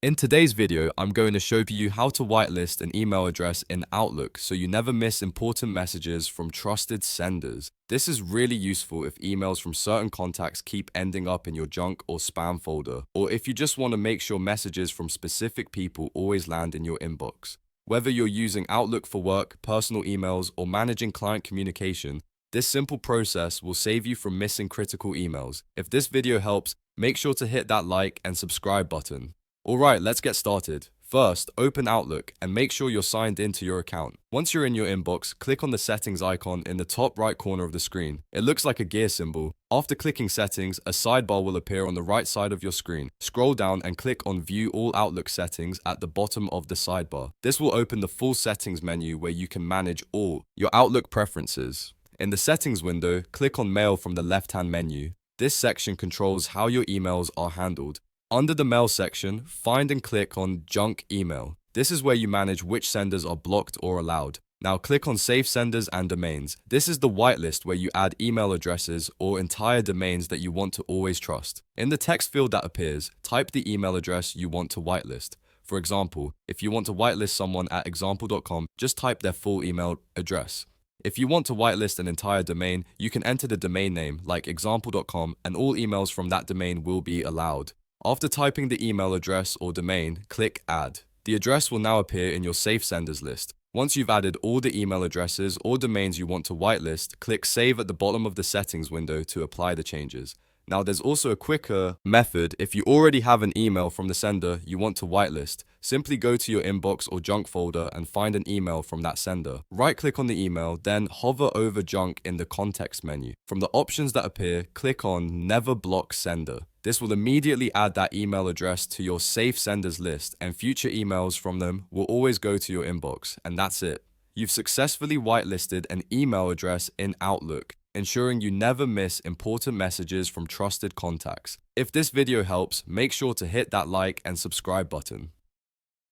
In today's video, I'm going to show you how to whitelist an email address in Outlook so you never miss important messages from trusted senders. This is really useful if emails from certain contacts keep ending up in your junk or spam folder, or if you just want to make sure messages from specific people always land in your inbox. Whether you're using Outlook for work, personal emails, or managing client communication, this simple process will save you from missing critical emails. If this video helps, make sure to hit that like and subscribe button. Alright, let's get started. First, open Outlook and make sure you're signed into your account. Once you're in your inbox, click on the settings icon in the top right corner of the screen. It looks like a gear symbol. After clicking settings, a sidebar will appear on the right side of your screen. Scroll down and click on View All Outlook Settings at the bottom of the sidebar. This will open the full settings menu where you can manage all your Outlook preferences. In the settings window, click on Mail from the left-hand menu. This section controls how your emails are handled. Under the Mail section, find and click on Junk Email. This is where you manage which senders are blocked or allowed. Now click on Save Senders and Domains. This is the whitelist where you add email addresses or entire domains that you want to always trust. In the text field that appears, type the email address you want to whitelist. For example, if you want to whitelist someone at example.com, just type their full email address. If you want to whitelist an entire domain, you can enter the domain name like example.com and all emails from that domain will be allowed. After typing the email address or domain, click Add. The address will now appear in your Safe Senders list. Once you've added all the email addresses or domains you want to whitelist, click Save at the bottom of the settings window to apply the changes. Now there's also a quicker method. If you already have an email from the sender you want to whitelist, simply go to your inbox or junk folder and find an email from that sender. Right-click on the email, then hover over junk in the context menu. From the options that appear, click on Never Block Sender. This will immediately add that email address to your safe senders list, and future emails from them will always go to your inbox. And that's it. You've successfully whitelisted an email address in Outlook, ensuring you never miss important messages from trusted contacts. If this video helps, make sure to hit that like and subscribe button.